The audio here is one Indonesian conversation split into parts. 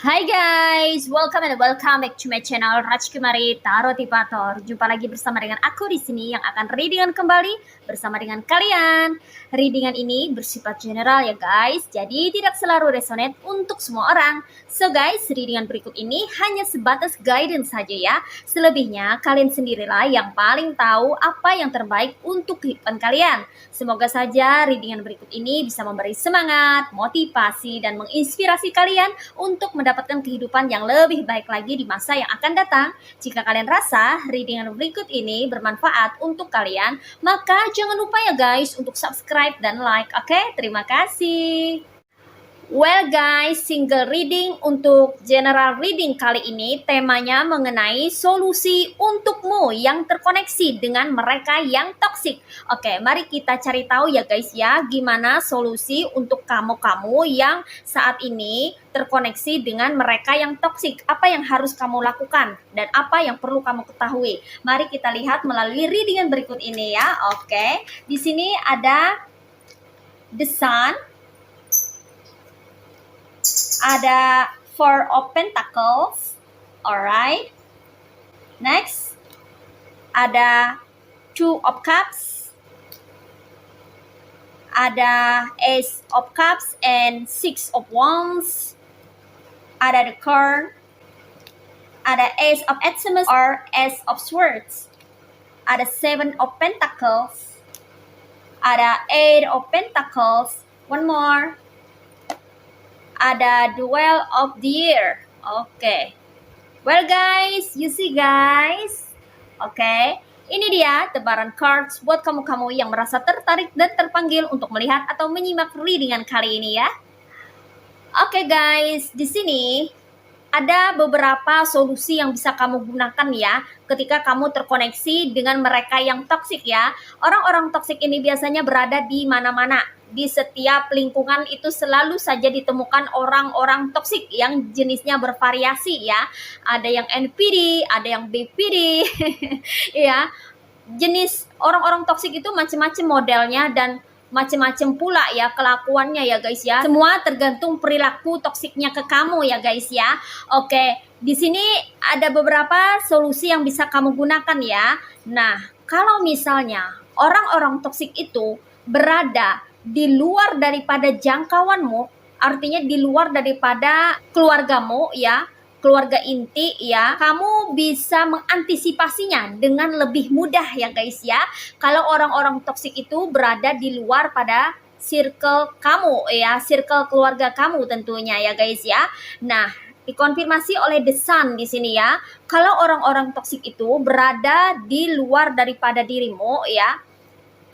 Hai guys, welcome back to my channel Rajkumari Tarotipator. Jumpa lagi bersama dengan aku di sini yang akan readingan kembali bersama dengan kalian. Readingan ini bersifat general ya guys, jadi tidak selalu resonate untuk semua orang. So guys, readingan berikut ini hanya sebatas guidance saja ya. Selebihnya kalian sendirilah yang paling tahu apa yang terbaik untuk kehidupan kalian. Semoga saja readingan berikut ini bisa memberi semangat, motivasi, dan menginspirasi kalian untuk mendapatkan kehidupan yang lebih baik lagi di masa yang akan datang. Jika kalian rasa readingan berikut ini bermanfaat untuk kalian, maka jangan lupa ya guys untuk subscribe dan like. Oke, terima kasih. Well guys, single reading untuk general reading kali ini temanya mengenai solusi untukmu yang terkoneksi dengan mereka yang toksik. Oke, mari kita cari tahu ya guys ya, gimana solusi untuk kamu-kamu yang saat ini terkoneksi dengan mereka yang toksik. Apa yang harus kamu lakukan dan apa yang perlu kamu ketahui. Mari kita lihat melalui readingan berikut ini ya. Oke, di sini ada The Sun, ada Four of Pentacles, alright. Next, ada Two of Cups, ada Ace of Cups and Six of Wands, ada the Card, ada Ace of Ephesus or Ace of Swords, ada Seven of Pentacles, ada Eight of Pentacles, one more, ada Duel of the Year. Oke. Well guys, you see guys. Oke. Ini dia tebaran cards buat kamu-kamu yang merasa tertarik dan terpanggil untuk melihat atau menyimak readingan kali ini ya. Oke guys, di sini ada beberapa solusi yang bisa kamu gunakan ya ketika kamu terkoneksi dengan mereka yang toksik ya. Orang-orang toksik ini biasanya berada di mana-mana. Di setiap lingkungan itu selalu saja ditemukan orang-orang toksik yang jenisnya bervariasi ya. Ada yang NPD, ada yang BPD ya. Jenis orang-orang toksik itu macam-macam modelnya dan macam-macam pula ya kelakuannya ya guys ya. Semua tergantung perilaku toksiknya ke kamu ya guys ya. Oke, di sini ada beberapa solusi yang bisa kamu gunakan ya. Nah, kalau misalnya orang-orang toksik itu berada di luar daripada jangkauanmu, artinya di luar daripada keluargamu ya, keluarga inti ya, kamu bisa mengantisipasinya dengan lebih mudah ya guys ya. Kalau orang-orang toksik itu berada di luar pada circle kamu ya, circle keluarga kamu tentunya ya guys ya. Nah, dikonfirmasi oleh The Sun di sini ya. Kalau orang-orang toksik itu berada di luar daripada dirimu ya,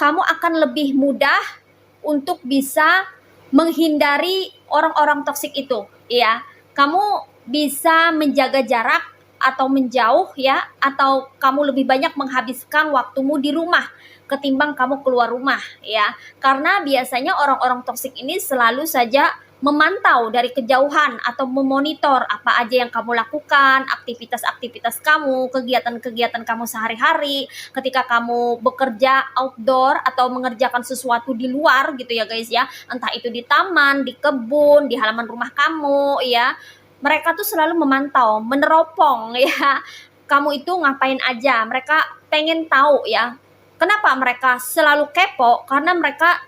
kamu akan lebih mudah untuk bisa menghindari orang-orang toksik itu ya. Kamu bisa menjaga jarak atau menjauh ya, atau kamu lebih banyak menghabiskan waktumu di rumah ketimbang kamu keluar rumah ya. Karena biasanya orang-orang toksik ini selalu saja memantau dari kejauhan atau memonitor apa aja yang kamu lakukan, aktivitas-aktivitas kamu, kegiatan-kegiatan kamu sehari-hari, ketika kamu bekerja outdoor atau mengerjakan sesuatu di luar gitu ya guys ya, entah itu di taman, di kebun, di halaman rumah kamu ya. Mereka tuh selalu memantau, meneropong ya. Kamu itu ngapain aja, mereka pengen tahu ya. Kenapa mereka selalu kepo? Karena mereka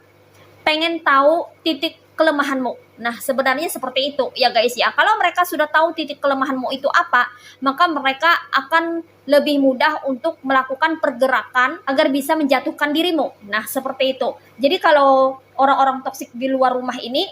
pengen tahu titik kelemahanmu. Nah, sebenarnya seperti itu ya guys ya. Kalau mereka sudah tahu titik kelemahanmu itu apa, maka mereka akan lebih mudah untuk melakukan pergerakan agar bisa menjatuhkan dirimu. Nah, seperti itu. Jadi kalau orang-orang toksik di luar rumah ini,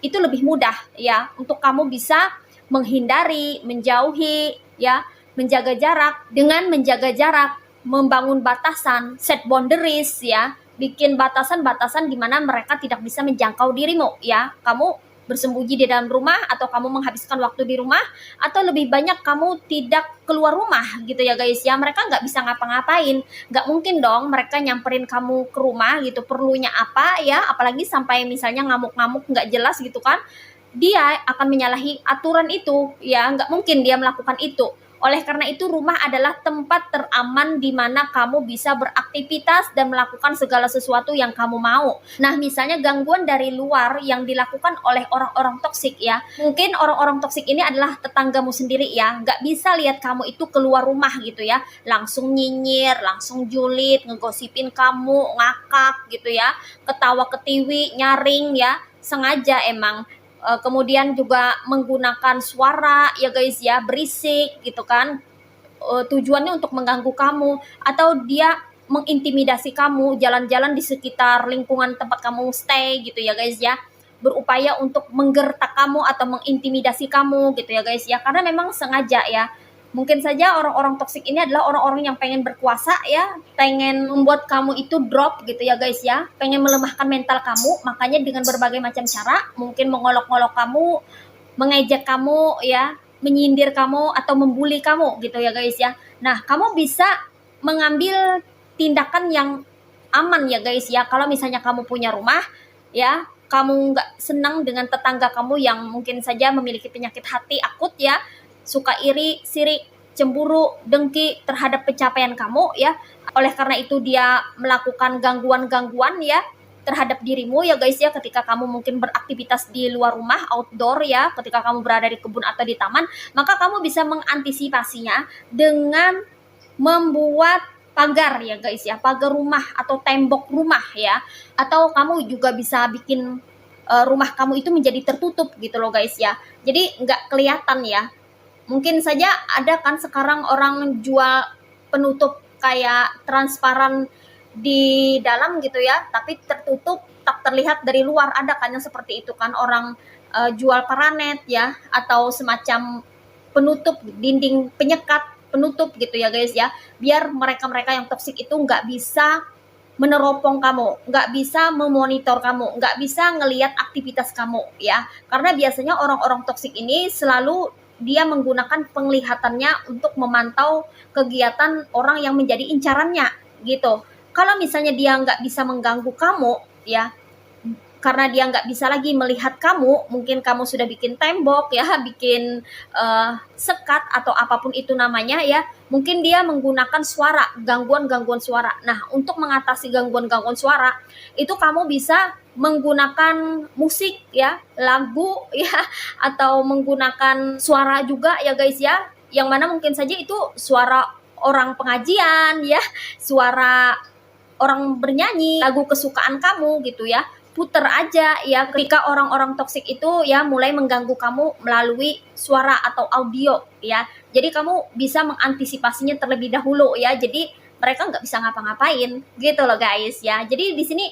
itu lebih mudah ya untuk kamu bisa menghindari, menjauhi ya, menjaga jarak. Dengan menjaga jarak, membangun batasan, set boundaries ya, bikin batasan-batasan di mana mereka tidak bisa menjangkau dirimu ya. Kamu bersembunyi di dalam rumah, atau kamu menghabiskan waktu di rumah, atau lebih banyak kamu tidak keluar rumah gitu ya guys ya. Mereka nggak bisa ngapa-ngapain, nggak mungkin dong mereka nyamperin kamu ke rumah gitu, perlunya apa ya, apalagi sampai misalnya ngamuk-ngamuk nggak jelas gitu kan. Dia akan menyalahi aturan itu ya, nggak mungkin dia melakukan itu. Oleh karena itu, rumah adalah tempat teraman di mana kamu bisa beraktivitas dan melakukan segala sesuatu yang kamu mau. Nah, misalnya gangguan dari luar yang dilakukan oleh orang-orang toksik ya. Mungkin orang-orang toksik ini adalah tetanggamu sendiri ya. Nggak bisa lihat kamu itu keluar rumah gitu ya. Langsung nyinyir, langsung julid, ngegosipin kamu, ngakak gitu ya. Ketawa ketiwi, nyaring ya. Sengaja emang. Kemudian juga menggunakan suara ya guys ya, berisik gitu kan, tujuannya untuk mengganggu kamu, atau dia mengintimidasi kamu jalan-jalan di sekitar lingkungan tempat kamu stay gitu ya guys ya, berupaya untuk menggertak kamu atau mengintimidasi kamu gitu ya guys ya, karena memang sengaja ya. Mungkin saja orang-orang toksik ini adalah orang-orang yang pengen berkuasa ya, pengen membuat kamu itu drop gitu ya guys ya, pengen melemahkan mental kamu, makanya dengan berbagai macam cara, mungkin mengolok-olok kamu, mengejek kamu ya, menyindir kamu atau membuli kamu gitu ya guys ya. Nah, kamu bisa mengambil tindakan yang aman ya guys ya. Kalau misalnya kamu punya rumah ya, kamu nggak senang dengan tetangga kamu yang mungkin saja memiliki penyakit hati akut ya, suka iri, sirik, cemburu, dengki terhadap pencapaian kamu ya. Oleh karena itu dia melakukan gangguan-gangguan ya terhadap dirimu ya guys ya, ketika kamu mungkin beraktivitas di luar rumah, outdoor ya, ketika kamu berada di kebun atau di taman, maka kamu bisa mengantisipasinya dengan membuat pagar ya guys ya, pagar rumah atau tembok rumah ya, atau kamu juga bisa bikin rumah kamu itu menjadi tertutup gitu loh guys ya, jadi nggak kelihatan ya. Mungkin saja ada kan sekarang orang jual penutup kayak transparan di dalam gitu ya, tapi tertutup tak terlihat dari luar, ada kan yang seperti itu kan, orang jual paranet ya, atau semacam penutup dinding penyekat penutup gitu ya guys ya, biar mereka-mereka yang toksik itu nggak bisa meneropong kamu, nggak bisa memonitor kamu, nggak bisa ngelihat aktivitas kamu ya, karena biasanya orang-orang toksik ini selalu dia menggunakan penglihatannya untuk memantau kegiatan orang yang menjadi incarannya gitu. Kalau misalnya dia nggak bisa mengganggu kamu ya, karena dia nggak bisa lagi melihat kamu, mungkin kamu sudah bikin tembok ya, bikin sekat atau apapun itu namanya ya, mungkin dia menggunakan suara, gangguan-gangguan suara. Nah, untuk mengatasi gangguan-gangguan suara, itu kamu bisa menggunakan musik ya, lagu ya, atau menggunakan suara juga ya guys ya, yang mana mungkin saja itu suara orang pengajian ya, suara orang bernyanyi, lagu kesukaan kamu gitu ya, puter aja ya ketika orang-orang toksik itu ya mulai mengganggu kamu melalui suara atau audio ya. Jadi kamu bisa mengantisipasinya terlebih dahulu ya. Jadi mereka nggak bisa ngapa-ngapain gitu loh guys ya. Jadi di sini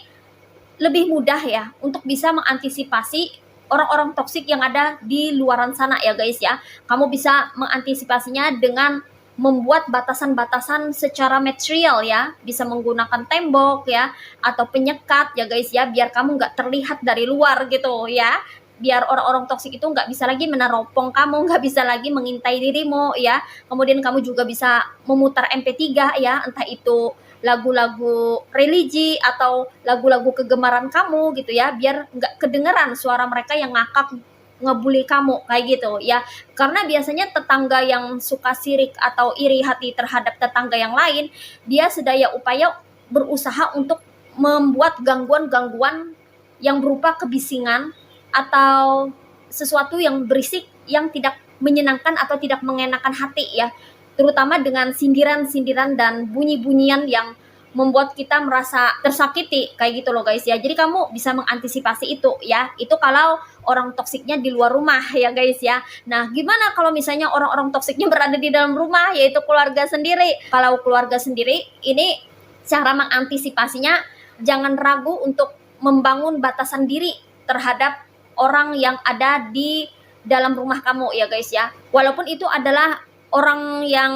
lebih mudah ya untuk bisa mengantisipasi orang-orang toksik yang ada di luaran sana ya guys ya. Kamu bisa mengantisipasinya dengan membuat batasan-batasan secara material ya, bisa menggunakan tembok ya, atau penyekat ya guys ya, biar kamu nggak terlihat dari luar gitu ya, biar orang-orang toksik itu nggak bisa lagi meneropong kamu, nggak bisa lagi mengintai dirimu ya. Kemudian kamu juga bisa memutar MP3 ya, entah itu lagu-lagu religi atau lagu-lagu kegemaran kamu gitu ya, biar nggak kedengeran suara mereka yang ngakak ngebully kamu kayak gitu ya, karena biasanya tetangga yang suka sirik atau iri hati terhadap tetangga yang lain, dia sedaya upaya berusaha untuk membuat gangguan-gangguan yang berupa kebisingan atau sesuatu yang berisik yang tidak menyenangkan atau tidak mengenakan hati ya, terutama dengan sindiran-sindiran dan bunyi-bunyian yang membuat kita merasa tersakiti kayak gitu loh guys ya. Jadi kamu bisa mengantisipasi itu ya. Itu kalau orang toksiknya di luar rumah ya guys ya. Nah, gimana kalau misalnya orang-orang toksiknya berada di dalam rumah, yaitu keluarga sendiri? Kalau keluarga sendiri, ini cara mengantisipasinya, jangan ragu untuk membangun batasan diri terhadap orang yang ada di dalam rumah kamu ya guys ya. Walaupun itu adalah orang yang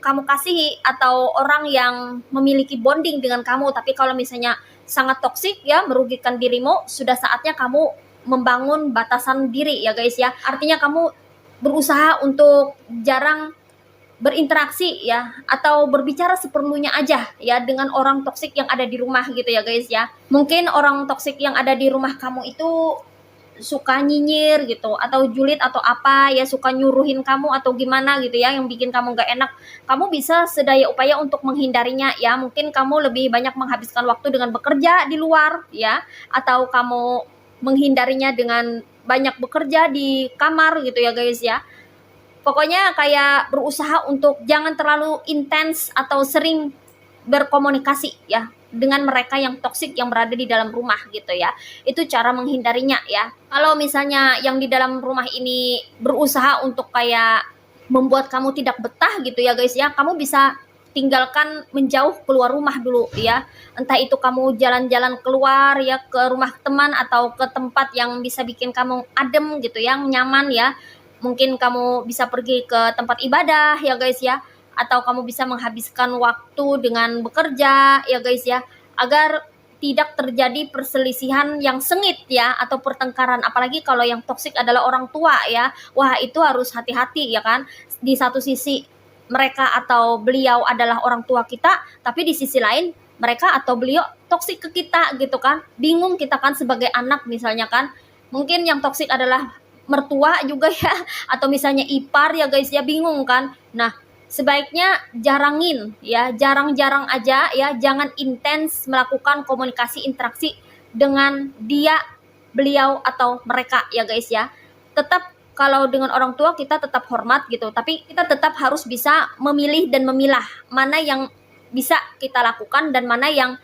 kamu kasihi atau orang yang memiliki bonding dengan kamu, tapi kalau misalnya sangat toksik ya, merugikan dirimu, sudah saatnya kamu membangun batasan diri ya guys ya. Artinya kamu berusaha untuk jarang berinteraksi ya, atau berbicara seperlunya aja ya dengan orang toksik yang ada di rumah gitu ya guys ya. Mungkin orang toksik yang ada di rumah kamu itu suka nyinyir gitu, atau julid atau apa ya, suka nyuruhin kamu atau gimana gitu ya, yang bikin kamu nggak enak, kamu bisa sedaya upaya untuk menghindarinya ya. Mungkin kamu lebih banyak menghabiskan waktu dengan bekerja di luar ya, atau kamu menghindarinya dengan banyak bekerja di kamar gitu ya guys ya. Pokoknya kayak berusaha untuk jangan terlalu intens atau sering berkomunikasi ya dengan mereka yang toksik yang berada di dalam rumah gitu ya. Itu cara menghindarinya ya. Kalau misalnya yang di dalam rumah ini berusaha untuk kayak membuat kamu tidak betah gitu ya guys ya, kamu bisa tinggalkan, menjauh keluar rumah dulu ya. Entah itu kamu jalan-jalan keluar ya, ke rumah teman atau ke tempat yang bisa bikin kamu adem gitu, yang nyaman ya. Mungkin kamu bisa pergi ke tempat ibadah ya guys ya, atau kamu bisa menghabiskan waktu dengan bekerja ya guys ya, agar tidak terjadi perselisihan yang sengit ya, atau pertengkaran. Apalagi kalau yang toksik adalah orang tua ya, wah itu harus hati-hati ya kan. Di satu sisi mereka atau beliau adalah orang tua kita, tapi di sisi lain mereka atau beliau toksik ke kita gitu kan. Bingung kita kan sebagai anak misalnya kan. Mungkin yang toksik adalah mertua juga ya, atau misalnya ipar ya guys ya, bingung kan. Nah, sebaiknya jarangin ya, jarang-jarang aja ya, jangan intens melakukan komunikasi interaksi dengan dia, beliau atau mereka ya guys ya. Tetap kalau dengan orang tua kita tetap hormat gitu, tapi kita tetap harus bisa memilih dan memilah mana yang bisa kita lakukan dan mana yang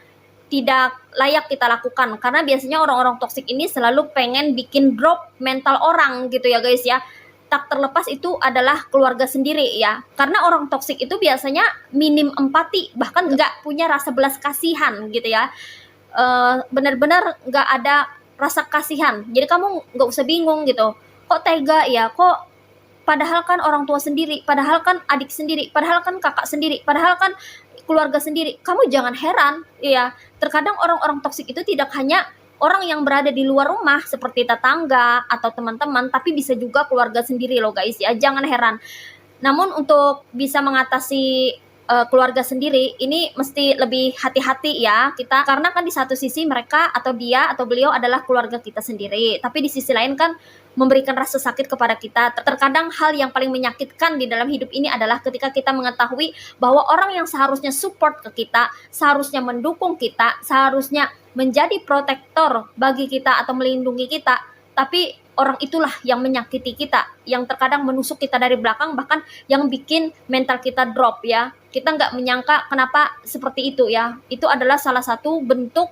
tidak layak kita lakukan. Karena biasanya orang-orang toksik ini selalu pengen bikin drop mental orang gitu ya guys ya. Tak terlepas itu adalah keluarga sendiri ya. Karena orang toksik itu biasanya minim empati, bahkan nggak punya rasa belas kasihan gitu ya. Benar-benar nggak ada rasa kasihan. Jadi kamu nggak usah bingung gitu. Kok tega ya? Kok padahal kan orang tua sendiri, padahal kan adik sendiri, padahal kan kakak sendiri, padahal kan keluarga sendiri. Kamu jangan heran ya, terkadang orang-orang toksik itu tidak hanya orang yang berada di luar rumah seperti tetangga atau teman-teman, tapi bisa juga keluarga sendiri loh guys ya, jangan heran. Namun untuk bisa mengatasi keluarga sendiri ini mesti lebih hati-hati ya kita, karena kan di satu sisi mereka atau dia atau beliau adalah keluarga kita sendiri, tapi di sisi lain kan memberikan rasa sakit kepada kita. Terkadang hal yang paling menyakitkan di dalam hidup ini adalah ketika kita mengetahui bahwa orang yang seharusnya support ke kita, seharusnya mendukung kita, seharusnya menjadi protektor bagi kita atau melindungi kita, tapi orang itulah yang menyakiti kita, yang terkadang menusuk kita dari belakang, bahkan yang bikin mental kita drop ya. Kita nggak menyangka kenapa seperti itu ya. Itu adalah salah satu bentuk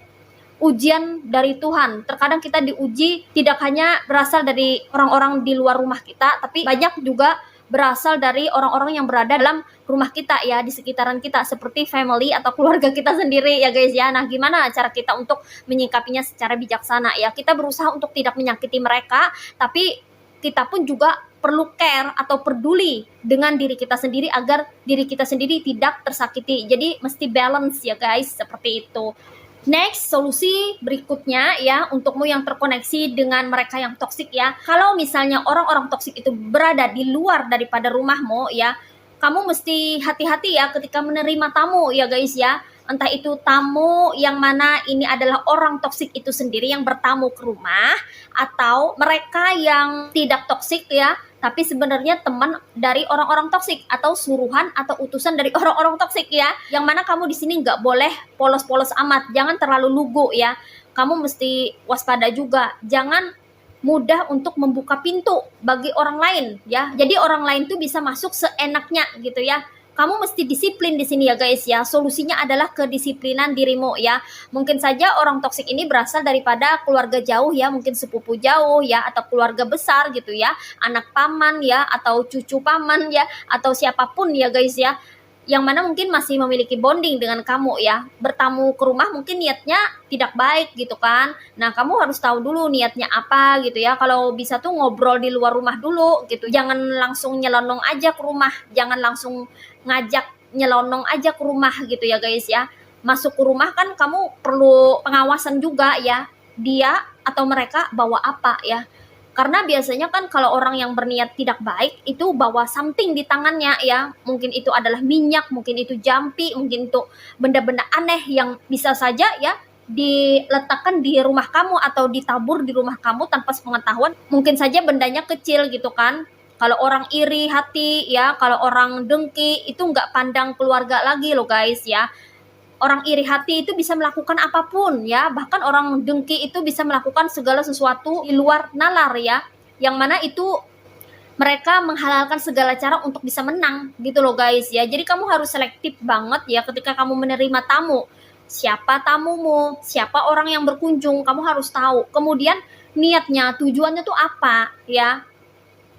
ujian dari Tuhan. Terkadang kita diuji tidak hanya berasal dari orang-orang di luar rumah kita, tapi banyak juga berasal dari orang-orang yang berada dalam rumah kita ya, di sekitaran kita, seperti family atau keluarga kita sendiri ya guys ya. Nah, gimana cara kita untuk menyikapinya secara bijaksana ya? Kita berusaha untuk tidak menyakiti mereka, tapi kita pun juga perlu care atau peduli dengan diri kita sendiri agar diri kita sendiri tidak tersakiti. Jadi mesti balance ya guys, seperti itu. Next, solusi berikutnya ya, untukmu yang terkoneksi dengan mereka yang toksik ya. Kalau misalnya orang-orang toksik itu berada di luar daripada rumahmu ya, kamu mesti hati-hati ya ketika menerima tamu ya guys ya. Entah itu tamu yang mana ini adalah orang toksik itu sendiri yang bertamu ke rumah, atau mereka yang tidak toksik ya, tapi sebenarnya teman dari orang-orang toksik atau suruhan atau utusan dari orang-orang toksik ya. Yang mana kamu di sini nggak boleh polos-polos amat, jangan terlalu lugu ya. Kamu mesti waspada juga, jangan mudah untuk membuka pintu bagi orang lain ya. Jadi orang lain tuh bisa masuk seenaknya gitu ya. Kamu mesti disiplin di sini ya guys ya. Solusinya adalah kedisiplinan dirimu ya. Mungkin saja orang toksik ini berasal daripada keluarga jauh ya, mungkin sepupu jauh ya, atau keluarga besar gitu ya, anak paman ya, atau cucu paman ya, atau siapapun ya guys ya, yang mana mungkin masih memiliki bonding dengan kamu ya. Bertamu ke rumah mungkin niatnya tidak baik gitu kan. Nah, kamu harus tahu dulu niatnya apa gitu ya. Kalau bisa tuh ngobrol di luar rumah dulu gitu. Jangan langsung nyelonong aja ke rumah, jangan langsung ngajak nyelonong aja ke rumah gitu ya guys ya. Masuk ke rumah kan kamu perlu pengawasan juga ya, dia atau mereka bawa apa ya. Karena biasanya kan kalau orang yang berniat tidak baik itu bawa something di tangannya ya. Mungkin itu adalah minyak, mungkin itu jampi, mungkin itu benda-benda aneh yang bisa saja ya diletakkan di rumah kamu atau ditabur di rumah kamu tanpa sepengetahuan. Mungkin saja bendanya kecil gitu kan. Kalau orang iri hati ya, kalau orang dengki itu nggak pandang keluarga lagi loh guys ya. Orang iri hati itu bisa melakukan apapun ya, bahkan orang dengki itu bisa melakukan segala sesuatu di luar nalar ya, yang mana itu mereka menghalalkan segala cara untuk bisa menang gitu loh guys ya. Jadi kamu harus selektif banget ya ketika kamu menerima tamu. Siapa tamumu, siapa orang yang berkunjung, kamu harus tahu. Kemudian niatnya, tujuannya tuh apa ya.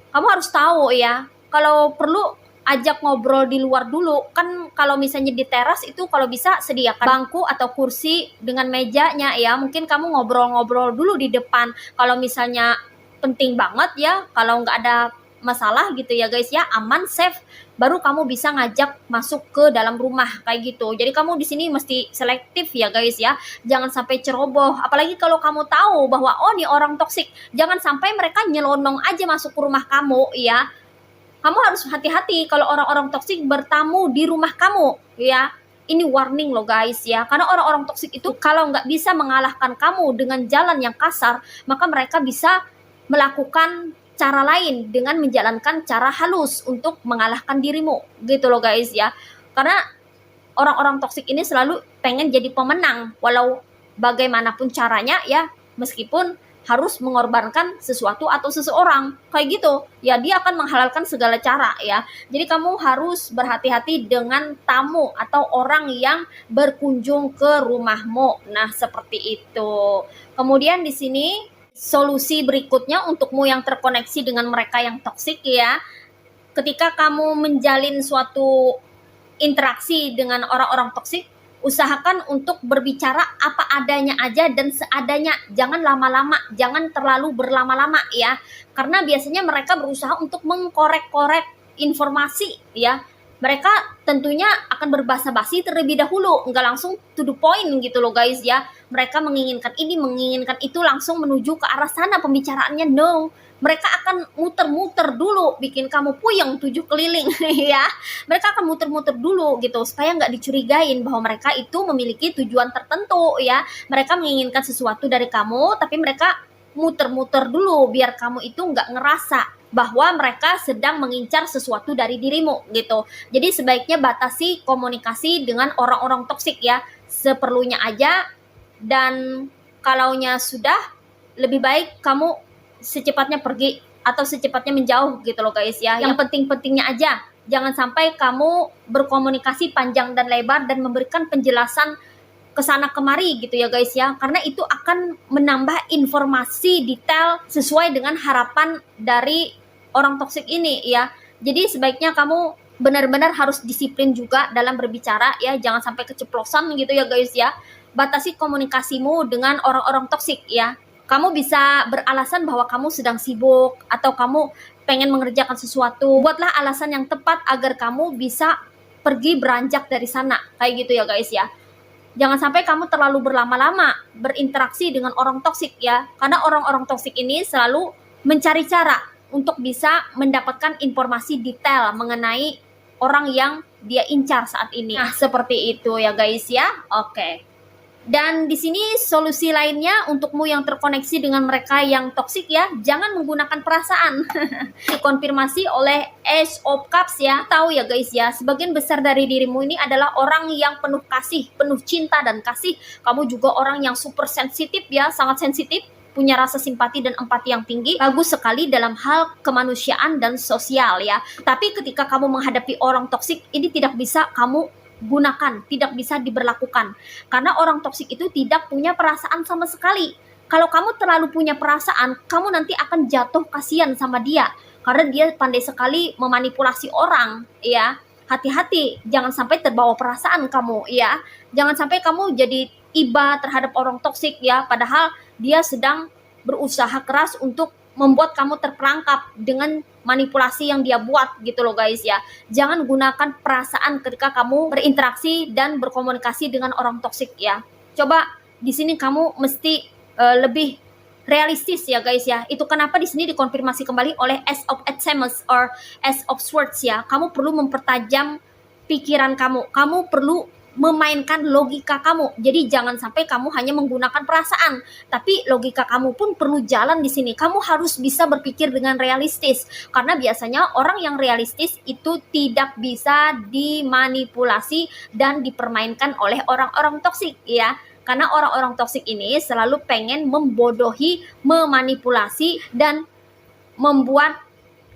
Kamu harus tahu ya. Kalau perlu ajak ngobrol di luar dulu. Kan kalau misalnya di teras itu kalau bisa sediakan bangku atau kursi dengan mejanya ya. Mungkin kamu ngobrol-ngobrol dulu di depan. Kalau misalnya penting banget ya, kalau nggak ada masalah gitu ya guys ya, aman, safe, baru kamu bisa ngajak masuk ke dalam rumah kayak gitu. Jadi kamu di sini mesti selektif ya guys ya, jangan sampai ceroboh. Apalagi kalau kamu tahu bahwa oh nih orang toksik, jangan sampai mereka nyelonong aja masuk ke rumah kamu ya. Kamu harus hati-hati kalau orang-orang toksik bertamu di rumah kamu ya. Ini warning loh guys ya, karena orang-orang toksik itu kalau nggak bisa mengalahkan kamu dengan jalan yang kasar, maka mereka bisa melakukan cara lain dengan menjalankan cara halus untuk mengalahkan dirimu gitu loh guys ya. Karena orang-orang toksik ini selalu pengen jadi pemenang walau bagaimanapun caranya ya, meskipun harus mengorbankan sesuatu atau seseorang kayak gitu ya, dia akan menghalalkan segala cara ya. Jadi kamu harus berhati-hati dengan tamu atau orang yang berkunjung ke rumahmu. Nah seperti itu. Kemudian di sini solusi berikutnya untukmu yang terkoneksi dengan mereka yang toksik ya, ketika kamu menjalin suatu interaksi dengan orang-orang toksik, usahakan untuk berbicara apa adanya aja dan seadanya, jangan lama-lama, jangan terlalu berlama-lama ya, karena biasanya mereka berusaha untuk mengkorek-korek informasi ya. Mereka tentunya akan berbasa-basi terlebih dahulu, nggak langsung to the point gitu loh guys ya. Mereka menginginkan ini, menginginkan itu, langsung menuju ke arah sana pembicaraannya, no. Mereka akan muter-muter dulu, bikin kamu puyeng 7 keliling ya. Mereka akan muter-muter dulu gitu, supaya nggak dicurigain bahwa mereka itu memiliki tujuan tertentu ya. Mereka menginginkan sesuatu dari kamu, tapi mereka muter-muter dulu biar kamu itu nggak ngerasa bahwa mereka sedang mengincar sesuatu dari dirimu gitu. Jadi sebaiknya batasi komunikasi dengan orang-orang toksik ya, seperlunya aja, dan kalaunya sudah, lebih baik kamu secepatnya pergi atau secepatnya menjauh gitu loh guys ya. Yang penting-pentingnya aja, jangan sampai kamu berkomunikasi panjang dan lebar dan memberikan penjelasan kesana kemari gitu ya guys ya, karena itu akan menambah informasi detail sesuai dengan harapan dari orang toksik ini ya. Jadi sebaiknya kamu benar-benar harus disiplin juga dalam berbicara ya, jangan sampai keceplosan gitu ya guys ya. Batasi komunikasimu dengan orang-orang toksik ya. Kamu bisa beralasan bahwa kamu sedang sibuk atau kamu pengen mengerjakan sesuatu. Buatlah alasan yang tepat agar kamu bisa pergi beranjak dari sana kayak gitu ya guys ya. Jangan sampai kamu terlalu berlama-lama berinteraksi dengan orang toksik ya, karena orang-orang toksik ini selalu mencari cara untuk bisa mendapatkan informasi detail mengenai orang yang dia incar saat ini. Nah, seperti itu ya guys ya. Oke. Dan di sini solusi lainnya untukmu yang terkoneksi dengan mereka yang toksik ya, jangan menggunakan perasaan. Dikonfirmasi oleh Ace of Cups ya. Tahu ya guys ya, sebagian besar dari dirimu ini adalah orang yang penuh kasih, penuh cinta dan kasih. Kamu juga orang yang super sensitif ya, sangat sensitif, punya rasa simpati dan empati yang tinggi, bagus sekali dalam hal kemanusiaan dan sosial ya. Tapi ketika kamu menghadapi orang toksik, ini tidak bisa kamu gunakan, tidak bisa diberlakukan, karena orang toksik itu tidak punya perasaan sama sekali. Kalau kamu terlalu punya perasaan, kamu nanti akan jatuh kasihan sama dia, karena dia pandai sekali memanipulasi orang ya. Hati-hati, jangan sampai terbawa perasaan kamu ya. Jangan sampai kamu jadi iba terhadap orang toksik ya, padahal dia sedang berusaha keras untuk membuat kamu terperangkap dengan manipulasi yang dia buat gitu loh guys ya. Jangan gunakan perasaan ketika kamu berinteraksi dan berkomunikasi dengan orang toksik ya. Coba di sini kamu mesti lebih realistis ya guys ya. Itu kenapa di sini dikonfirmasi kembali oleh Ace of Pentacles or Ace of Swords ya. Kamu perlu mempertajam pikiran kamu. Kamu perlu memainkan logika kamu. Jadi jangan sampai kamu hanya menggunakan perasaan, tapi logika kamu pun perlu jalan di sini. Kamu harus bisa berpikir dengan realistis, karena biasanya orang yang realistis itu tidak bisa dimanipulasi dan dipermainkan oleh orang-orang toksik ya. Karena orang-orang toksik ini selalu pengen membodohi, memanipulasi, dan membuat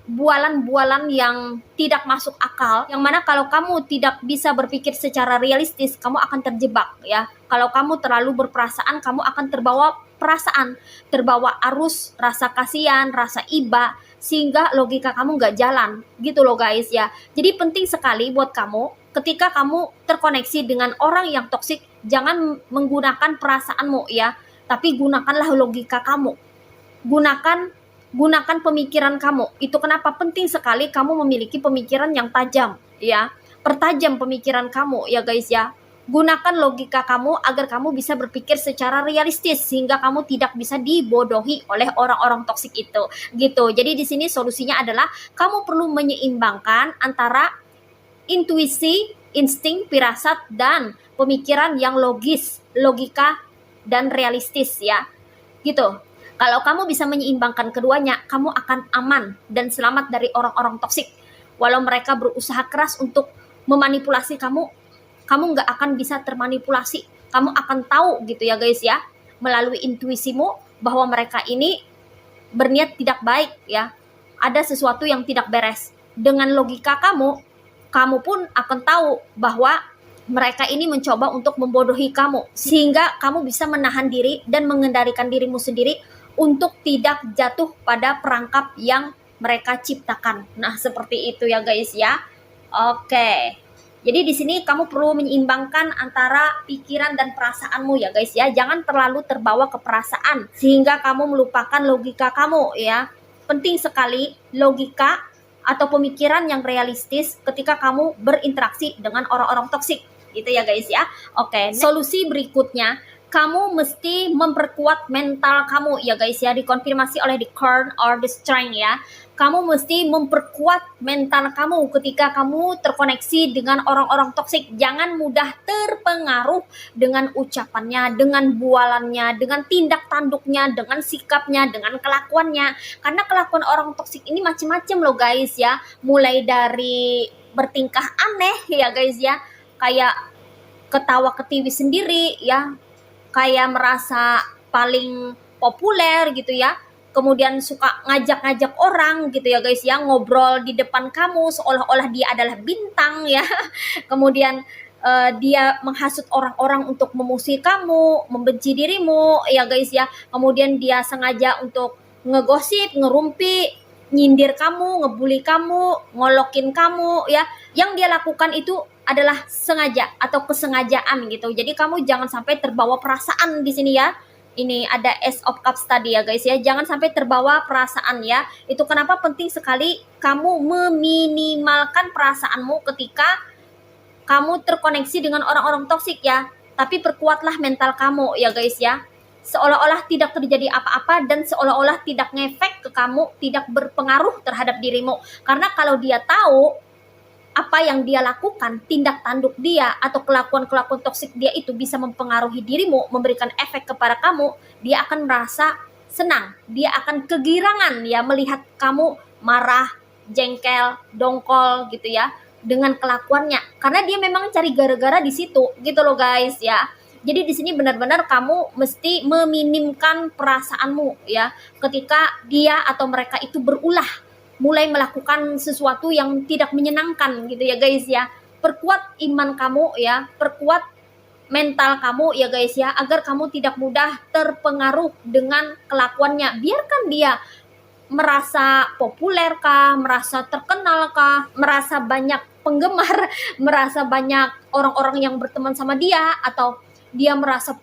bualan-bualan yang tidak masuk akal, yang mana kalau kamu tidak bisa berpikir secara realistis, kamu akan terjebak ya. Kalau kamu terlalu berperasaan, kamu akan terbawa perasaan, terbawa arus rasa kasihan, rasa iba, sehingga logika kamu nggak jalan gitu loh guys ya. Jadi penting sekali buat kamu, ketika kamu terkoneksi dengan orang yang toksik, jangan menggunakan perasaanmu ya, tapi gunakanlah logika kamu. Gunakan pemikiran kamu. Itu kenapa penting sekali kamu memiliki pemikiran yang tajam ya. Pertajam pemikiran kamu ya guys ya. Gunakan logika kamu agar kamu bisa berpikir secara realistis, sehingga kamu tidak bisa dibodohi oleh orang-orang toksik itu gitu. Jadi di sini solusinya adalah kamu perlu menyeimbangkan antara intuisi, insting, firasat, dan pemikiran yang logis, logika, dan realistis ya gitu. Kalau kamu bisa menyeimbangkan keduanya, kamu akan aman dan selamat dari orang-orang toksik. Walau mereka berusaha keras untuk memanipulasi kamu, kamu nggak akan bisa termanipulasi. Kamu akan tahu gitu ya guys ya, melalui intuisimu bahwa mereka ini berniat tidak baik ya. Ada sesuatu yang tidak beres. Dengan logika kamu pun akan tahu bahwa mereka ini mencoba untuk membodohi kamu, sehingga kamu bisa menahan diri dan mengendalikan dirimu sendiri untuk tidak jatuh pada perangkap yang mereka ciptakan. Nah, seperti itu ya guys ya. Oke. Jadi di sini kamu perlu menyeimbangkan antara pikiran dan perasaanmu ya guys ya. Jangan terlalu terbawa ke perasaan sehingga kamu melupakan logika kamu ya. Penting sekali logika atau pemikiran yang realistis ketika kamu berinteraksi dengan orang-orang toksik. Gitu ya guys ya. Oke, solusi berikutnya, kamu mesti memperkuat mental kamu ya guys ya, dikonfirmasi oleh the card or the strength ya. Kamu mesti memperkuat mental kamu ketika kamu terkoneksi dengan orang-orang toksik. Jangan mudah terpengaruh dengan ucapannya, dengan bualannya, dengan tindak tanduknya, dengan sikapnya, dengan kelakuannya. Karena kelakuan orang toksik ini macam-macam loh guys ya. Mulai dari bertingkah aneh ya guys ya, kayak ketawa ketiwi sendiri ya, kayak merasa paling populer gitu ya, kemudian suka ngajak-ngajak orang gitu ya guys ya, ngobrol di depan kamu seolah-olah dia adalah bintang ya. Kemudian dia menghasut orang-orang untuk memusuhi kamu, membenci dirimu ya guys ya. Kemudian dia sengaja untuk ngegosip, ngerumpi, nyindir kamu, ngebully kamu, ngolokin kamu ya. Yang dia lakukan itu adalah sengaja atau kesengajaan gitu. Jadi kamu jangan sampai terbawa perasaan di sini ya. Ini ada Ace of Cups tadi ya guys ya. Jangan sampai terbawa perasaan ya. Itu kenapa penting sekali kamu meminimalkan perasaanmu ketika kamu terkoneksi dengan orang-orang toksik ya. Tapi perkuatlah mental kamu ya guys ya. Seolah-olah tidak terjadi apa-apa dan seolah-olah tidak ngefek ke kamu, tidak berpengaruh terhadap dirimu. Karena kalau dia tahu apa yang dia lakukan, tindak tanduk dia atau kelakuan-kelakuan toksik dia itu bisa mempengaruhi dirimu, memberikan efek kepada kamu, dia akan merasa senang, dia akan kegirangan ya melihat kamu marah, jengkel, dongkol gitu ya dengan kelakuannya, karena dia memang cari gara-gara di situ gitu loh guys ya. Jadi di sini benar-benar kamu mesti meminimkan perasaanmu ya ketika dia atau mereka itu berulah mulai melakukan sesuatu yang tidak menyenangkan gitu ya guys ya. Perkuat iman kamu ya, perkuat mental kamu ya guys ya, agar kamu tidak mudah terpengaruh dengan kelakuannya. Biarkan dia merasa populer kah, merasa terkenal kah, merasa banyak penggemar, merasa banyak orang-orang yang berteman sama dia, atau dia merasa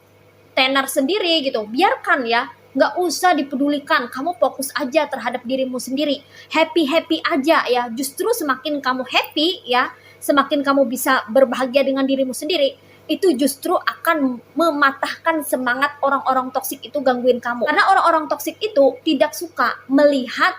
tenar sendiri gitu. Biarkan ya, nggak usah dipedulikan, kamu fokus aja terhadap dirimu sendiri, happy aja ya. Justru semakin kamu happy ya, semakin kamu bisa berbahagia dengan dirimu sendiri, itu justru akan mematahkan semangat orang-orang toksik itu gangguin kamu. Karena orang-orang toksik itu tidak suka melihat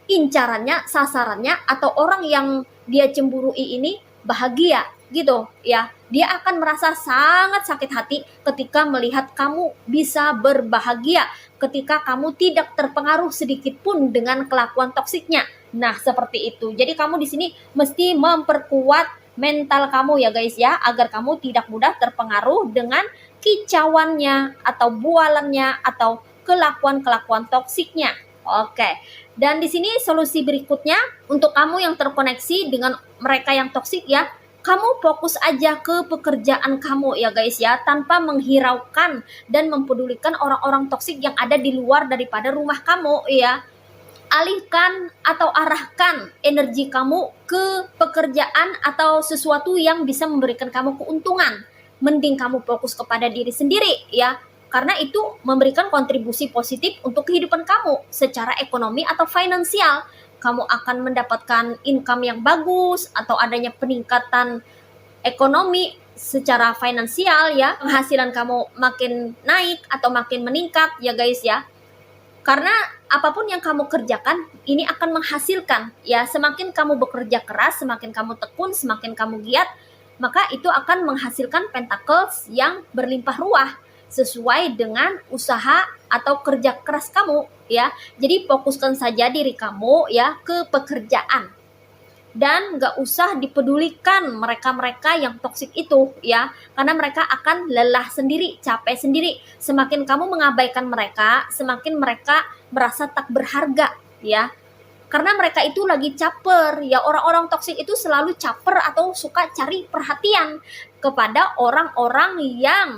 incarannya, sasarannya, atau orang yang dia cemburui ini bahagia. gitu ya. Dia akan merasa sangat sakit hati ketika melihat kamu bisa berbahagia, ketika kamu tidak terpengaruh sedikit pun dengan kelakuan toksiknya. Nah, seperti itu. Jadi kamu di sini mesti memperkuat mental kamu ya guys ya, agar kamu tidak mudah terpengaruh dengan kicauannya atau bualannya atau kelakuan-kelakuan toksiknya. Oke. Dan di sini solusi berikutnya untuk kamu yang terkoneksi dengan mereka yang toksik ya, kamu fokus aja ke pekerjaan kamu ya guys ya, tanpa menghiraukan dan mempedulikan orang-orang toksik yang ada di luar daripada rumah kamu ya. Alihkan atau arahkan energi kamu ke pekerjaan atau sesuatu yang bisa memberikan kamu keuntungan. Mending kamu fokus kepada diri sendiri ya, karena itu memberikan kontribusi positif untuk kehidupan kamu secara ekonomi atau finansial. Kamu akan mendapatkan income yang bagus atau adanya peningkatan ekonomi secara finansial ya, penghasilan kamu makin naik atau makin meningkat ya guys ya. Karena apapun yang kamu kerjakan ini akan menghasilkan ya. Semakin kamu bekerja keras, semakin kamu tekun, semakin kamu giat, maka itu akan menghasilkan pentacles yang berlimpah ruah sesuai dengan usaha atau kerja keras kamu ya. Jadi fokuskan saja diri kamu ya ke pekerjaan, dan gak usah dipedulikan mereka-mereka yang toksik itu ya, karena mereka akan lelah sendiri, capek sendiri. Semakin kamu mengabaikan mereka, semakin mereka merasa tak berharga ya, karena mereka itu lagi caper ya. Orang-orang toksik itu selalu caper atau suka cari perhatian kepada orang-orang yang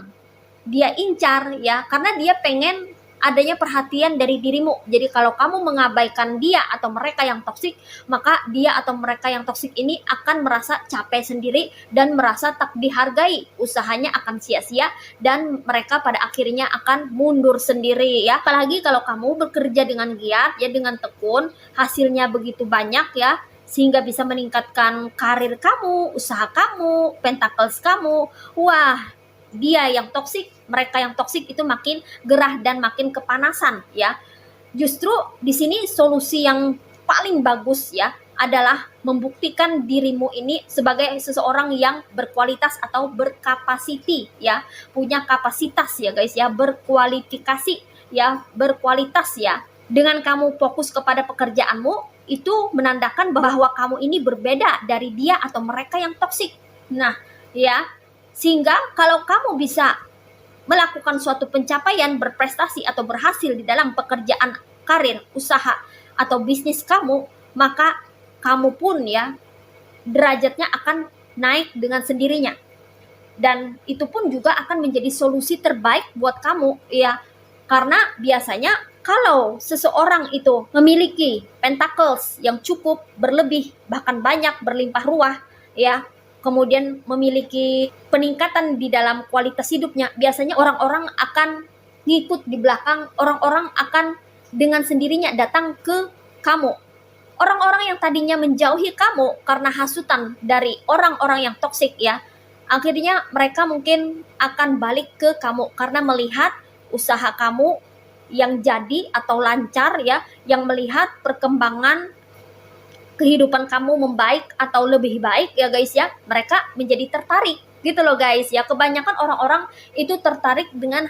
dia incar ya, karena dia pengen adanya perhatian dari dirimu. Jadi kalau kamu mengabaikan dia atau mereka yang toksik, maka dia atau mereka yang toksik ini akan merasa capek sendiri dan merasa tak dihargai. Usahanya akan sia-sia dan mereka pada akhirnya akan mundur sendiri ya. Apalagi kalau kamu bekerja dengan giat ya, dengan tekun, hasilnya begitu banyak ya, sehingga bisa meningkatkan karir kamu, usaha kamu, pentacles kamu. Wah, dia yang toksik, mereka yang toksik itu makin gerah dan makin kepanasan ya. Justru di sini solusi yang paling bagus ya adalah membuktikan dirimu ini sebagai seseorang yang berkualitas atau berkapasiti ya, punya kapasitas ya guys ya, berkualifikasi ya, berkualitas ya. Dengan kamu fokus kepada pekerjaanmu, itu menandakan bahwa kamu ini berbeda dari dia atau mereka yang toksik. Nah ya, sehingga kalau kamu bisa melakukan suatu pencapaian, berprestasi atau berhasil di dalam pekerjaan, karir, usaha atau bisnis kamu, maka kamu pun ya derajatnya akan naik dengan sendirinya. Dan itu pun juga akan menjadi solusi terbaik buat kamu ya. Karena biasanya kalau seseorang itu memiliki pentacles yang cukup, berlebih, bahkan banyak, berlimpah ruah ya, kemudian memiliki peningkatan di dalam kualitas hidupnya, biasanya orang-orang akan ngikut di belakang, orang-orang akan dengan sendirinya datang ke kamu. Orang-orang yang tadinya menjauhi kamu karena hasutan dari orang-orang yang toksik ya, akhirnya mereka mungkin akan balik ke kamu karena melihat usaha kamu yang jadi atau lancar ya, yang melihat perkembangan kehidupan kamu membaik atau lebih baik ya guys ya, mereka menjadi tertarik gitu loh guys ya. Kebanyakan orang-orang itu tertarik dengan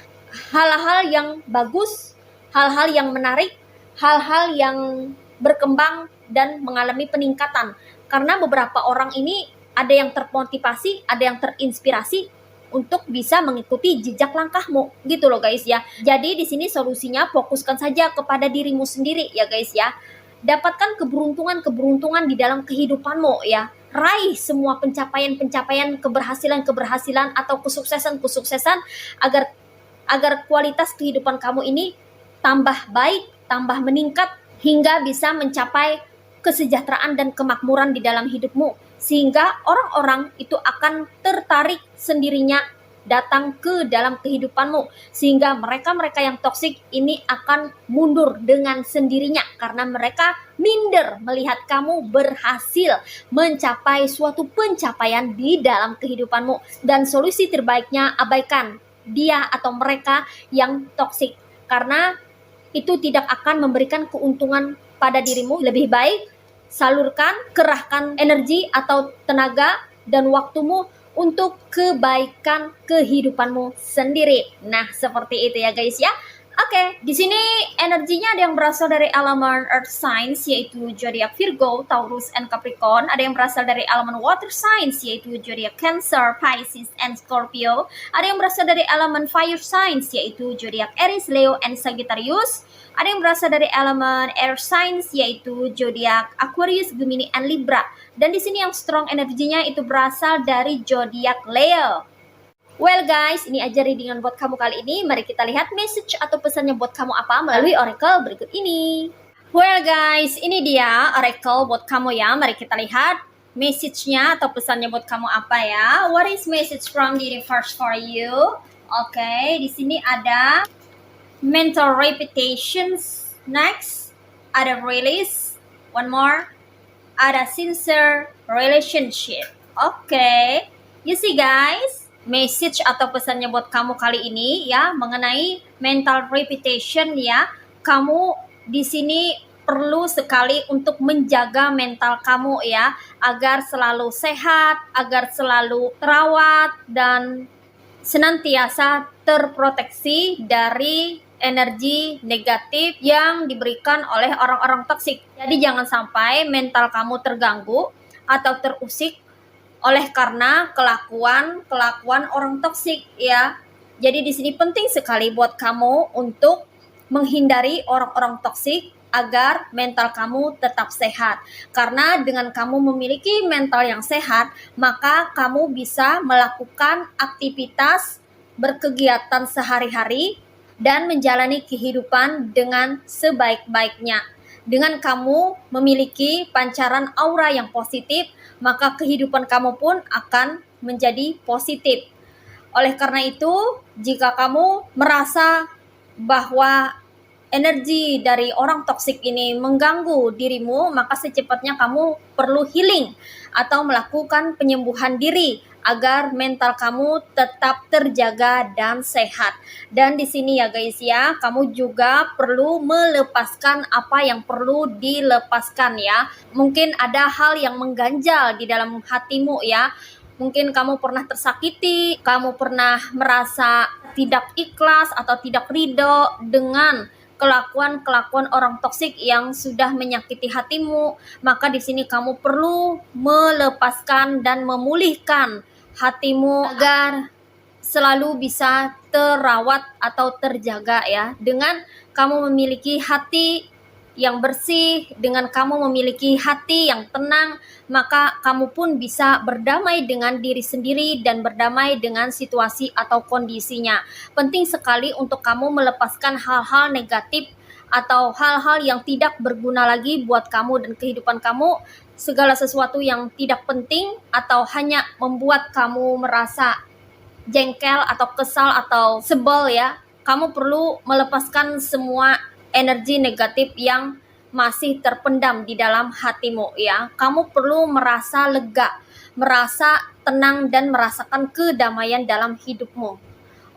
hal-hal yang bagus, hal-hal yang menarik, hal-hal yang berkembang dan mengalami peningkatan. Karena beberapa orang ini ada yang termotivasi, ada yang terinspirasi untuk bisa mengikuti jejak langkahmu gitu loh guys ya. Jadi di sini solusinya fokuskan saja kepada dirimu sendiri ya guys ya. Dapatkan keberuntungan di dalam kehidupanmu ya. Raih semua pencapaian-pencapaian, keberhasilan-keberhasilan atau kesuksesan-kesuksesan agar kualitas kehidupan kamu ini tambah baik, tambah meningkat hingga bisa mencapai kesejahteraan dan kemakmuran di dalam hidupmu, sehingga orang-orang itu akan tertarik sendirinya datang ke dalam kehidupanmu, sehingga mereka-mereka yang toksik ini akan mundur dengan sendirinya karena mereka minder melihat kamu berhasil mencapai suatu pencapaian di dalam kehidupanmu. Dan solusi terbaiknya, abaikan dia atau mereka yang toksik, karena itu tidak akan memberikan keuntungan pada dirimu. Lebih baik salurkan, kerahkan energi atau tenaga dan waktumu untuk kebaikan kehidupanmu sendiri. Nah, seperti itu ya guys ya. Oke, di sini energinya ada yang berasal dari elemen earth signs yaitu zodiak Virgo, Taurus, and Capricorn. Ada yang berasal dari elemen water signs yaitu zodiak Cancer, Pisces, and Scorpio. Ada yang berasal dari elemen fire signs yaitu zodiak Aries, Leo, and Sagittarius. Ada yang berasal dari elemen air signs yaitu zodiak Aquarius, Gemini, and Libra. Dan di sini yang strong energinya itu berasal dari zodiak Leo. Well guys, ini aja readingan buat kamu kali ini. Mari kita lihat message atau pesannya buat kamu apa melalui oracle berikut ini. Well guys, ini dia oracle buat kamu ya. Mari kita lihat message-nya atau pesannya buat kamu apa ya. What is message from the universe for you? Oke, di sini ada mental repetitions. Next, ada release. One more, ada sincere relationship. Oke, you see guys, message atau pesannya buat kamu kali ini ya mengenai mental repetition ya. Kamu di sini perlu sekali untuk menjaga mental kamu ya, agar selalu sehat, agar selalu terawat dan senantiasa terproteksi dari energi negatif yang diberikan oleh orang-orang toksik. Jadi jangan sampai mental kamu terganggu atau terusik oleh karena kelakuan orang toksik ya. Jadi di sini penting sekali buat kamu untuk menghindari orang-orang toksik agar mental kamu tetap sehat. Karena dengan kamu memiliki mental yang sehat, maka kamu bisa melakukan aktivitas berkegiatan sehari-hari dan menjalani kehidupan dengan sebaik-baiknya. Dengan kamu memiliki pancaran aura yang positif, maka kehidupan kamu pun akan menjadi positif. Oleh karena itu, jika kamu merasa bahwa energi dari orang toksik ini mengganggu dirimu, maka secepatnya kamu perlu healing atau melakukan penyembuhan diri agar mental kamu tetap terjaga dan sehat. Dan di sini ya guys ya, kamu juga perlu melepaskan apa yang perlu dilepaskan ya. Mungkin ada hal yang mengganjal di dalam hatimu ya. Mungkin kamu pernah tersakiti, kamu pernah merasa tidak ikhlas atau tidak ridho dengan kelakuan orang toksik yang sudah menyakiti hatimu. Maka di sini kamu perlu melepaskan dan memulihkan hatimu agar selalu bisa terawat atau terjaga ya. Dengan kamu memiliki hati yang bersih, dengan kamu memiliki hati yang tenang, maka kamu pun bisa berdamai dengan diri sendiri dan berdamai dengan situasi atau kondisinya. Penting sekali untuk kamu melepaskan hal-hal negatif atau hal-hal yang tidak berguna lagi buat kamu dan kehidupan kamu. Segala sesuatu yang tidak penting atau hanya membuat kamu merasa jengkel atau kesal atau sebel ya, kamu perlu melepaskan semua energi negatif yang masih terpendam di dalam hatimu ya. Kamu perlu merasa lega, merasa tenang dan merasakan kedamaian dalam hidupmu.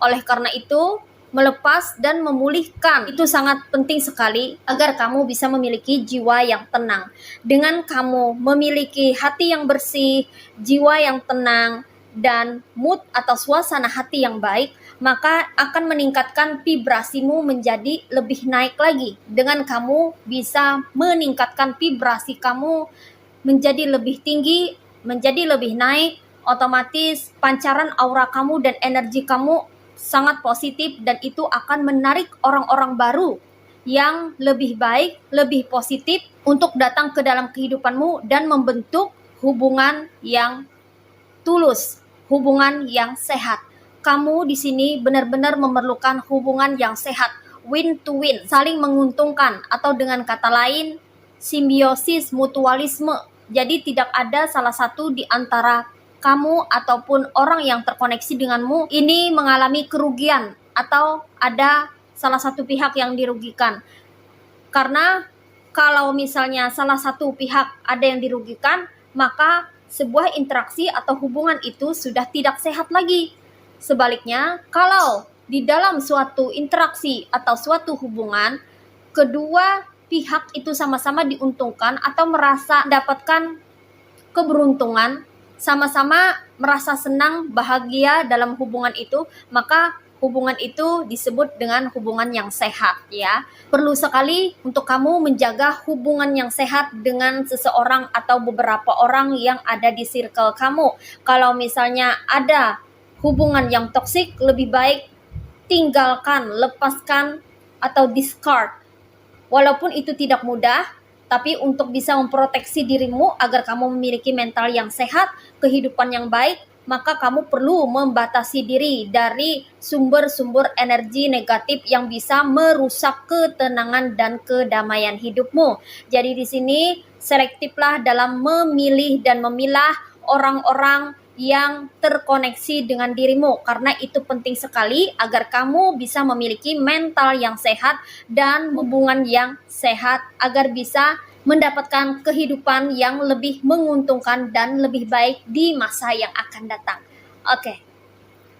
Oleh karena itu, melepas dan memulihkan itu sangat penting sekali agar kamu bisa memiliki jiwa yang tenang. Dengan kamu memiliki hati yang bersih, jiwa yang tenang, dan mood atau suasana hati yang baik, maka akan meningkatkan vibrasimu menjadi lebih naik lagi. Dengan kamu bisa meningkatkan vibrasi kamu menjadi lebih tinggi, menjadi lebih naik, otomatis pancaran aura kamu dan energi kamu sangat positif dan itu akan menarik orang-orang baru yang lebih baik, lebih positif untuk datang ke dalam kehidupanmu dan membentuk hubungan yang tulus, hubungan yang sehat. Kamu di sini benar-benar memerlukan hubungan yang sehat, win to win, saling menguntungkan atau dengan kata lain simbiosis mutualisme. Jadi tidak ada salah satu di antara kamu ataupun orang yang terkoneksi denganmu ini mengalami kerugian atau ada salah satu pihak yang dirugikan. Karena kalau misalnya salah satu pihak ada yang dirugikan, maka sebuah interaksi atau hubungan itu sudah tidak sehat lagi. Sebaliknya, kalau di dalam suatu interaksi atau suatu hubungan, kedua pihak itu sama-sama diuntungkan atau merasa mendapatkan keberuntungan, sama-sama merasa senang, bahagia dalam hubungan itu, maka hubungan itu disebut dengan hubungan yang sehat ya. Perlu sekali untuk kamu menjaga hubungan yang sehat dengan seseorang atau beberapa orang yang ada di circle kamu. Kalau misalnya ada hubungan yang toksik, lebih baik tinggalkan, lepaskan, atau discard. Walaupun itu tidak mudah, tapi untuk bisa memproteksi dirimu agar kamu memiliki mental yang sehat, kehidupan yang baik, maka kamu perlu membatasi diri dari sumber-sumber energi negatif yang bisa merusak ketenangan dan kedamaian hidupmu. Jadi di sini selektiflah dalam memilih dan memilah orang-orang yang terkoneksi dengan dirimu, karena itu penting sekali agar kamu bisa memiliki mental yang sehat dan hubungan yang sehat agar bisa mendapatkan kehidupan yang lebih menguntungkan dan lebih baik di masa yang akan datang. Oke.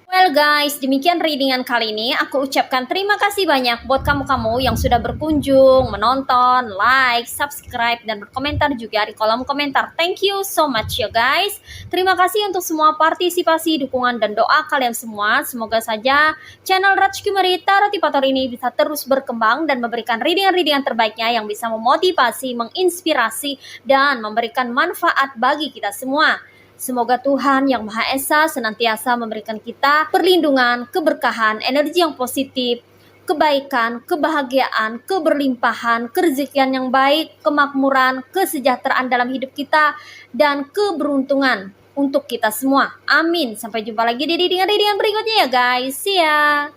Well guys, demikian readingan kali ini. Aku ucapkan terima kasih banyak buat kamu-kamu yang sudah berkunjung, menonton, like, subscribe, dan berkomentar juga di kolom komentar. Thank you so much ya guys. Terima kasih untuk semua partisipasi, dukungan, dan doa kalian semua. Semoga saja channel Rajki Marita Ratipator ini bisa terus berkembang dan memberikan readingan-readingan terbaiknya yang bisa memotivasi, menginspirasi, dan memberikan manfaat bagi kita semua. Semoga Tuhan Yang Maha Esa senantiasa memberikan kita perlindungan, keberkahan, energi yang positif, kebaikan, kebahagiaan, keberlimpahan, kerezekian yang baik, kemakmuran, kesejahteraan dalam hidup kita, dan keberuntungan untuk kita semua. Amin. Sampai jumpa lagi di readingan berikutnya ya guys. See ya.